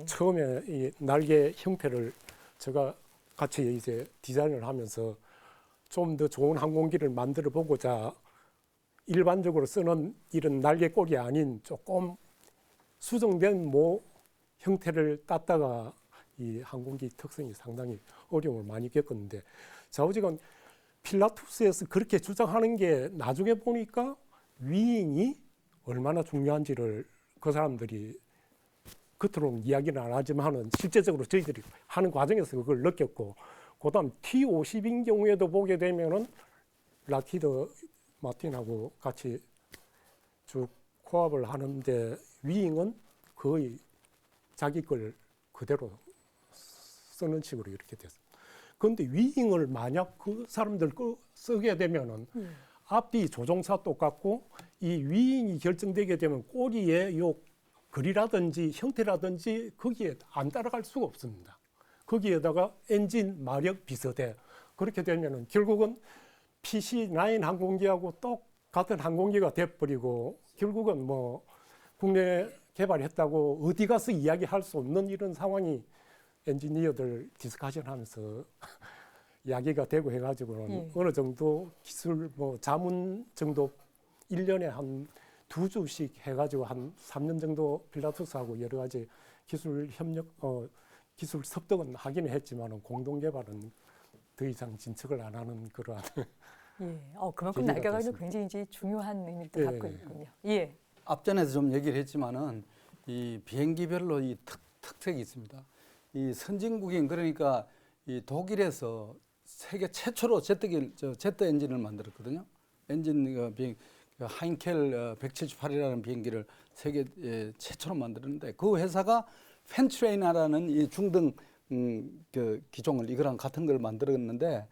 처음에 이 날개 형태를 제가 같이 이제 디자인을 하면서 좀 더 좋은 항공기를 만들어 보고자 일반적으로 쓰는 이런 날개꼴이 아닌 조금 수정된 모 형태를 땄다가 이 항공기 특성이 상당히 어려움을 많이 겪었는데 좌우지간 필라투스에서 그렇게 주장하는 게 나중에 보니까 위잉이 얼마나 중요한지를 그 사람들이 겉으로는 이야기는 안 하지만은 실제적으로 저희들이 하는 과정에서 그걸 느꼈고 그다음 T-50인 경우에도 보게 되면은 락히드 마틴하고 같이 쭉 코업을 하는데 위잉은 거의 자기 걸 그대로 쓰는 식으로 이렇게 됐어요. 그런데 위잉을 만약 그 사람들 거 쓰게 되면은 앞뒤 조종사 똑같고 이 위잉이 결정되게 되면 꼬리에 요 글이라든지 형태라든지 거기에 안 따라갈 수가 없습니다. 거기에다가 엔진 마력 비슷해. 그렇게 되면은 결국은 PC-9 항공기하고 똑같은 항공기가 돼버리고 결국은 뭐 국내 개발했다고 어디 가서 이야기할 수 없는 이런 상황이 엔지니어들 디스커션 하면서 이야기가 되고 해가지고는 어느 정도 기술 뭐 자문 정도 1년에 한 2주씩 해가지고 한 3년 정도 필라투스하고 여러 가지 기술 협력 기술 습득은 하기는 했지만은 공동 개발은 더 이상 진척을 안 하는 그러한 예. 그만큼 계기가 날개가 됐습니다. 굉장히 이제 중요한 의미도 예. 갖고 있군요. 예. 앞전에도 좀 얘기를 했지만은 이 비행기별로 이 특색이 있습니다. 이 선진국인 그러니까 이 독일에서 세계 최초로 제트 엔진을 만들었거든요. 엔진 비행 하인켈 178이라는 비행기를 세계 최초로 만들었는데 그 회사가 펜트레이너라는 이 중등 기종을 이거랑 같은 걸 만들었는데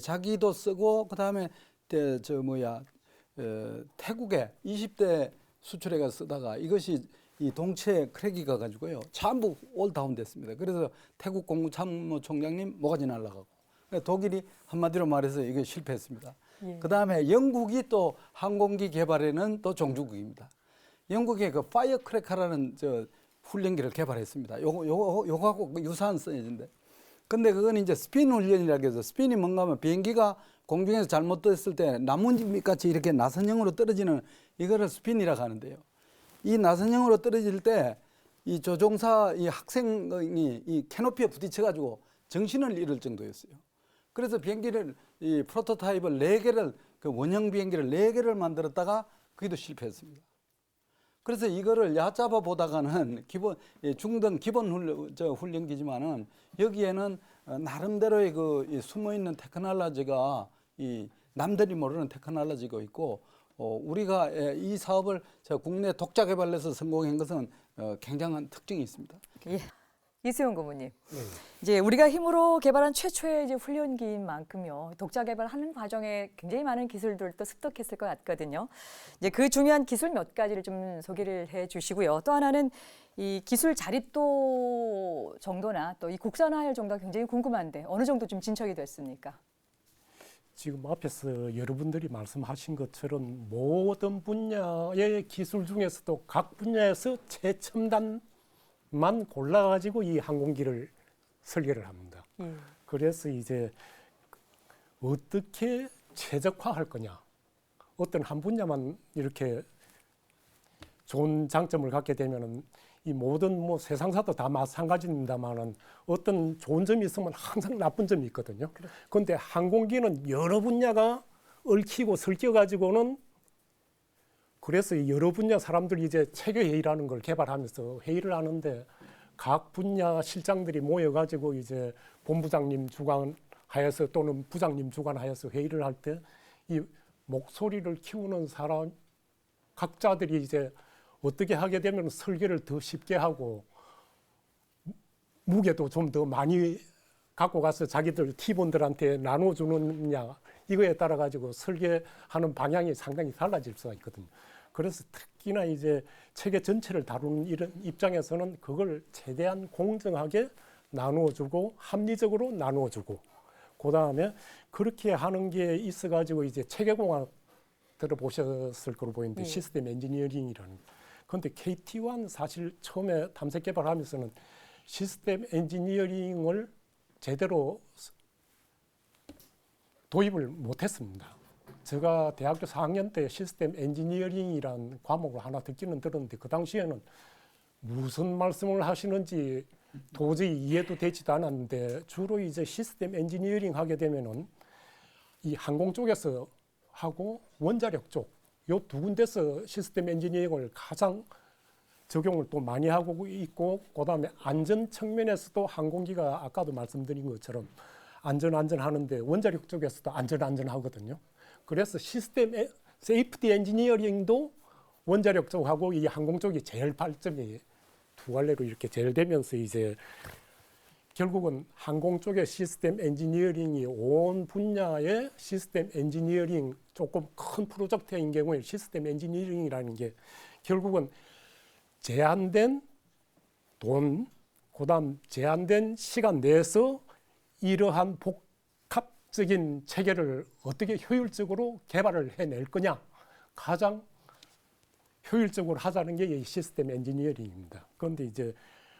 자기도 쓰고 그다음에 태국에 20대 수출해가 쓰다가 이것이 이 동체 크랙이 가가지고요 전부 올 다운 됐습니다. 그래서 태국 공군참모총장님 모가지 날라가고 독일이 한마디로 말해서 이게 실패했습니다. 예. 그다음에 영국이 또 항공기 개발에는 또 종주국입니다. 영국의 그 파이어 크래커라는 훈련기를 개발했습니다. 요거하고 유사한 사이즈인데. 근데 그건 이제 스핀 훈련이라고 해서 스핀이 뭔가 하면 비행기가 공중에서 잘못됐을 때 나뭇잎 같이 이렇게 나선형으로 떨어지는 이거를 스핀이라고 하는데요. 이 나선형으로 떨어질 때 이 조종사 이 학생이 이 캐노피에 부딪혀 가지고 정신을 잃을 정도였어요. 그래서 비행기를 이 프로토타입을 4개를 그 원형 비행기를 4개를 만들었다가 그게도 실패했습니다. 그래서 이거를 얕잡아 보다가는 중등 기본 훈련기지만은 여기에는 나름대로의 이 숨어 있는 테크놀로지가 이 남들이 모르는 테크놀로지가 있고 우리가 이 사업을 국내 독자 개발해서 성공한 것은 굉장한 특징이 있습니다. 예. 이수영 고모님, 이제 우리가 힘으로 개발한 최초의 이제 훈련기인 만큼요 독자 개발하는 과정에 굉장히 많은 기술들도 습득했을 것 같거든요. 이제 그 중요한 기술 몇 가지를 좀 소개를 해주시고요. 또 하나는 이 기술 자립도 정도나 또 이 국산화할 정도가 굉장히 궁금한데 어느 정도 좀 진척이 됐습니까? 지금 앞에서 여러분들이 말씀하신 것처럼 모든 분야의 기술 중에서도 각 분야에서 최첨단만 골라가지고 이 항공기를 설계를 합니다. 그래서 이제 어떻게 최적화할 거냐, 어떤 한 분야만 이렇게 좋은 장점을 갖게 되면은 이 모든 세상사도 다 마찬가지입니다만은 어떤 좋은 점이 있으면 항상 나쁜 점이 있거든요. 그런데 항공기는 여러 분야가 얽히고 설켜 가지고는 그래서 이 여러 분야 사람들이 이제 체계 회의라는 걸 개발하면서 회의를 하는데 각 분야 실장들이 모여 가지고 이제 본부장님 주관하여서 또는 부장님 주관하여서 회의를 할 때 이 목소리를 키우는 사람 각자들이 이제 어떻게 하게 되면 설계를 더 쉽게 하고 무게도 좀 더 많이 갖고 가서 자기들 팀원들한테 나눠주느냐 이거에 따라 가지고 설계하는 방향이 상당히 달라질 수가 있거든요. 그래서 특히나 이제 체계 전체를 다루는 이런 입장에서는 그걸 최대한 공정하게 나눠주고 합리적으로 나눠주고 그 다음에 그렇게 하는 게 있어 가지고 이제 체계공학 들어보셨을 거로 보이는데 시스템 엔지니어링이라는. 그런데 KT1 사실 처음에 탐색 개발하면서는 시스템 엔지니어링을 제대로 도입을 못했습니다. 제가 대학교 4학년 때 시스템 엔지니어링이라는 과목을 하나 듣기는 들었는데 그 당시에는 무슨 말씀을 하시는지 도저히 이해도 되지도 않았는데 주로 이제 시스템 엔지니어링 하게 되면은 이 항공 쪽에서 하고 원자력 쪽 요 두 군데서 시스템 엔지니어링을 가장 적용을 또 많이 하고 있고 그다음에 안전 측면에서도 항공기가 아까도 말씀드린 것처럼 안전하는데 원자력 쪽에서도 안전하거든요. 그래서 시스템 세이프티 엔지니어링도 원자력 쪽하고 이 항공 쪽이 제일 발전이 두 갈래로 이렇게 제일 되면서 이제 결국은 항공 쪽의 시스템 엔지니어링이 온 분야의 시스템 엔지니어링 조금 큰 프로젝트인 경우에 시스템 엔지니어링이라는 게 결국은 제한된 돈, 그다음 제한된 시간 내에서 이러한 복합적인 체계를 어떻게 효율적으로 개발을 해낼 거냐 가장 효율적으로 하자는 게 이 시스템 엔지니어링입니다. 그런데 이제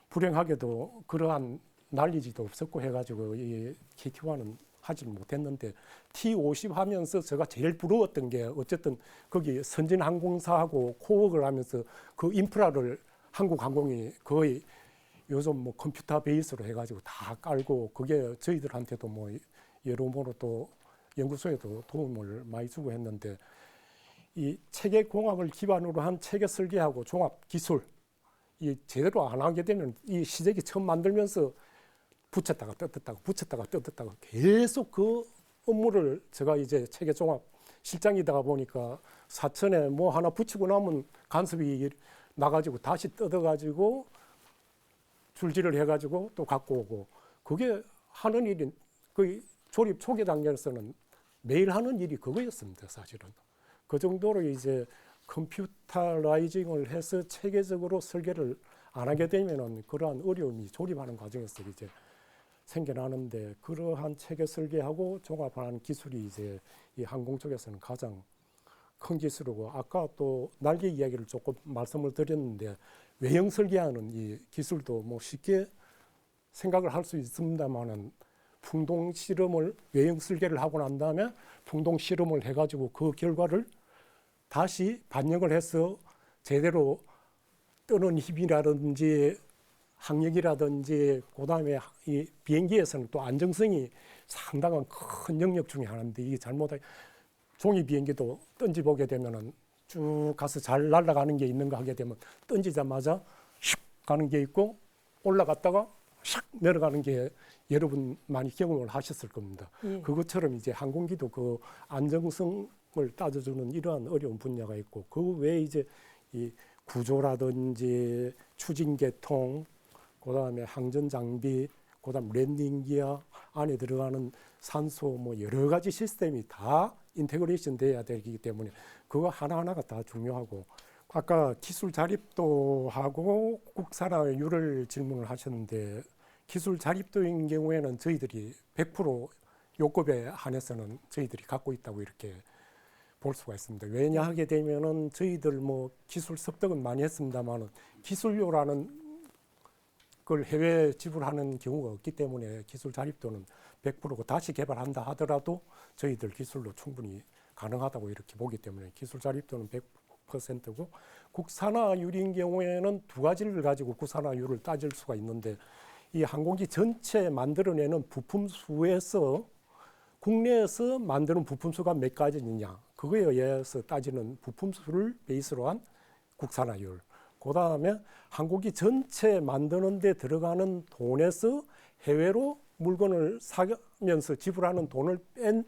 불행하게도 그러한 날리지도 없었고 해가지고 이 KT1은 하지 못했는데 T50 하면서 제가 제일 부러웠던 게 어쨌든 거기 선진항공사하고 코웍을 하면서 그 인프라를 한국항공이 거의 요즘 컴퓨터 베이스로 해가지고 다 깔고 그게 저희들한테도 여러모로 또 연구소에도 도움을 많이 주고 했는데 이 체계 공학을 기반으로 한 체계 설계하고 종합 기술 이 제대로 안 하게 되면 이 시제기 처음 만들면서 붙였다가 뜯었다가 붙였다가 뜯었다가 계속 그 업무를 제가 이제 체계 종합 실장이다가 보니까 사천에 뭐 하나 붙이고 나면 간섭이 나가지고 다시 뜯어가지고 줄질을 해가지고 또 갖고 오고 그게 하는 일이 그 조립 초기 단계에서는 매일 하는 일이 그거였습니다. 사실은 그 정도로 이제 컴퓨터라이징을 해서 체계적으로 설계를 안 하게 되면은 그러한 어려움이 조립하는 과정에서 이제 생겨나는데 그러한 체계 설계하고 종합하는 기술이 이제 이 항공 쪽에서는 가장 큰 기술이고 아까 또 날개 이야기를 조금 말씀을 드렸는데 외형 설계하는 이 기술도 뭐 쉽게 생각을 할 수 있습니다만은 풍동 실험을 외형 설계를 하고 난 다음에 풍동 실험을 해가지고 그 결과를 다시 반영을 해서 제대로 뜨는 힘이라든지 항력이라든지 그다음에 이 비행기에서는 또 안정성이 상당한 큰 영역 중에 하나인데 이게 잘못해 종이 비행기도 던지 보게 되면은 쭉 가서 잘 날아가는 게 있는가 하게 되면 던지자마자 슉 가는 게 있고 올라갔다가 샥 내려가는 게 여러분 많이 경험을 하셨을 겁니다. 그것처럼 이제 항공기도 그 안정성을 따져주는 이러한 어려운 분야가 있고 그 외에 이제 이 구조라든지 추진 계통, 그다음에 항전 장비, 그다음 랜딩 기어 안에 들어가는 산소 뭐 여러 가지 시스템이 다 인테그레이션 돼야 되기 때문에 그거 하나하나가 다 중요하고 아까 기술 자립도 하고 국산화율을 질문을 하셨는데 기술 자립도인 경우에는 저희들이 100% 요급에 한해서는 저희들이 갖고 있다고 이렇게 볼 수가 있습니다. 왜냐 하게 되면은 저희들 뭐 기술 습득은 많이 했습니다만은 기술료라는 걸 해외 지불하는 경우가 없기 때문에 기술 자립도는 100%고 다시 개발한다 하더라도 저희들 기술로 충분히 가능하다고 이렇게 보기 때문에 기술 자립도는 100%고 국산화율인 경우에는 두 가지를 가지고 국산화율을 따질 수가 있는데 이 항공기 전체 만들어내는 부품 수에서 국내에서 만드는 부품 수가 몇 가지느냐 그거에 의해서 따지는 부품 수를 베이스로 한 국산화율 그 다음에 항공기 전체 만드는 데 들어가는 돈에서 해외로 물건을 사면서 지불하는 돈을 뺀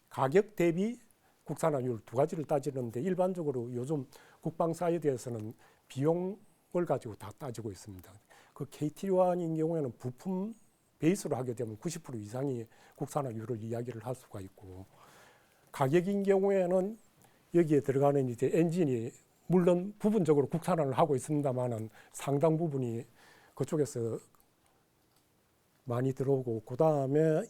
가격 대비 국산화율 두 가지를 따지는데 일반적으로 요즘 국방 사이드에서는 비용을 가지고 다 따지고 있습니다. 그 KT1인 경우에는 부품 베이스로 하게 되면 90% 이상이 국산화율을 이야기를 할 수가 있고 가격인 경우에는 여기에 들어가는 이제 엔진이 물론 부분적으로 국산화를 하고 있습니다만은 상당 부분이 그쪽에서 많이 들어오고 그 다음에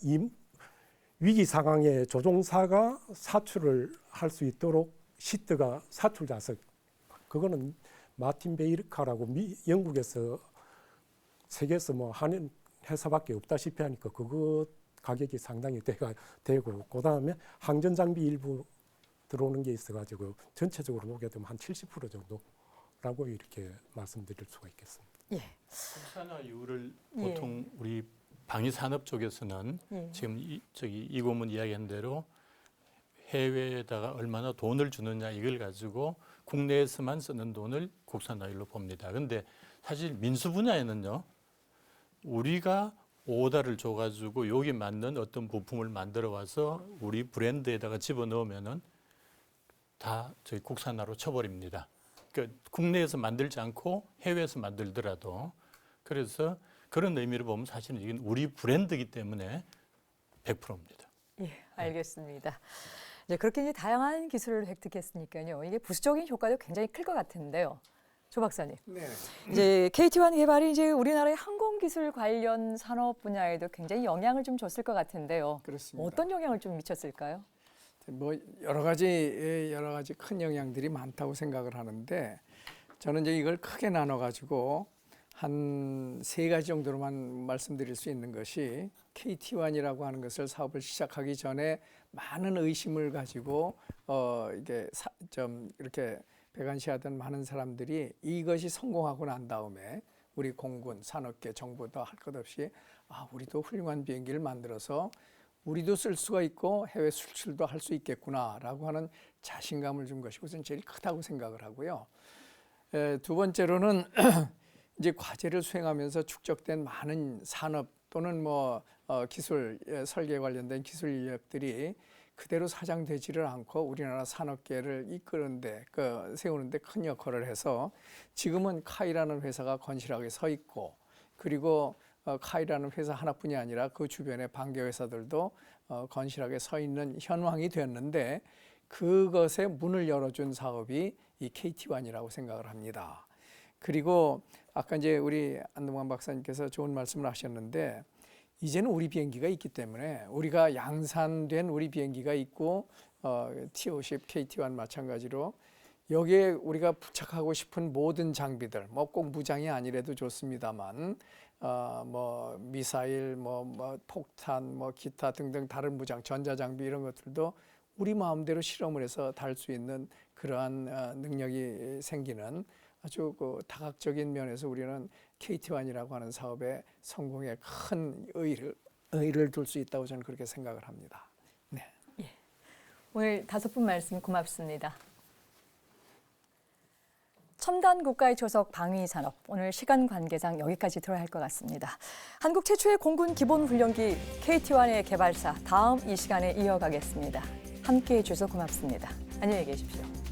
위기 상황에 조종사가 사출을 할 수 있도록 시트가 사출 좌석 그거는 마틴 베이르카라고 영국에서 세계에서 뭐 하는 회사밖에 없다시피 하니까 그거 가격이 상당히 되고 그 다음에 항전 장비 일부 들어오는 게 있어가지고 전체적으로 보게 되면 한 70% 정도라고 이렇게 말씀드릴 수가 있겠습니다. 예. 국산화율을 보통 우리 방위산업 쪽에서는 지금 이 고문 이야기한 대로 해외에다가 얼마나 돈을 주느냐 이걸 가지고 국내에서만 쓰는 돈을 국산화율로 봅니다. 그런데 사실 민수 분야에는요. 우리가 오더를 줘가지고 여기 맞는 어떤 부품을 만들어 와서 우리 브랜드에다가 집어넣으면은 다 저희 국산화로 쳐버립니다. 그러니까 국내에서 만들지 않고 해외에서 만들더라도 그래서 그런 의미로 보면 사실은 이건 우리 브랜드이기 때문에 100%입니다. 예, 알겠습니다. 이제 그렇게 이제 다양한 기술을 획득했으니까요. 이게 부수적인 효과도 굉장히 클 것 같은데요. 조 박사님. 네. 이제 KT1 개발이 이제 우리나라의 항공기술 관련 산업 분야에도 굉장히 영향을 좀 줬을 것 같은데요. 그렇습니다. 어떤 영향을 좀 미쳤을까요? 뭐 여러 가지 큰 영향들이 많다고 생각을 하는데 저는 이제 이걸 크게 나눠 가지고 한 세 가지 정도로만 말씀드릴 수 있는 것이 KT1이라고 하는 것을 사업을 시작하기 전에 많은 의심을 가지고 이게 좀 이렇게 배관시하던 많은 사람들이 이것이 성공하고 난 다음에 우리 공군, 산업계, 정부도 할 것 없이 우리도 훌륭한 비행기를 만들어서 우리도 쓸 수가 있고 해외 수출도 할 수 있겠구나라고 하는 자신감을 준 것이 우선 제일 크다고 생각을 하고요. 두 번째로는 이제 과제를 수행하면서 축적된 많은 산업 또는 기술 설계 관련된 기술 인력들이 그대로 사장되지를 않고 우리나라 산업계를 이끄는데 세우는데 큰 역할을 해서 지금은 카이라는 회사가 건실하게 서 있고, 그리고 카이라는 회사 하나뿐이 아니라 그 주변의 반개 회사들도 건실하게 서 있는 현황이 되었는데, 그것에 문을 열어준 사업이 이 KT1이라고 생각을 합니다. 그리고 아까 이제 우리 안동환 박사님께서 좋은 말씀을 하셨는데, 이제는 우리 비행기가 있기 때문에 우리가 양산된 우리 비행기가 있고 T-50, KT1 마찬가지로 여기에 우리가 부착하고 싶은 모든 장비들, 꼭 무장이 아니래도 좋습니다만 미사일, 폭탄, 기타 등등 다른 무장, 전자장비 이런 것들도 우리 마음대로 실험을 해서 달 수 있는 그러한 능력이 생기는 아주 다각적인 면에서 우리는 KT1이라고 하는 사업의 성공에 큰 의의를 둘 수 있다고 저는 그렇게 생각을 합니다. 네. 예. 오늘 5분 말씀 고맙습니다. 첨단 국가의 초석 방위 산업, 오늘 시간 관계상 여기까지 들어야 할 것 같습니다. 한국 최초의 공군 기본 훈련기 KT1의 개발사, 다음 이 시간에 이어가겠습니다. 함께해 주셔서 고맙습니다. 안녕히 계십시오.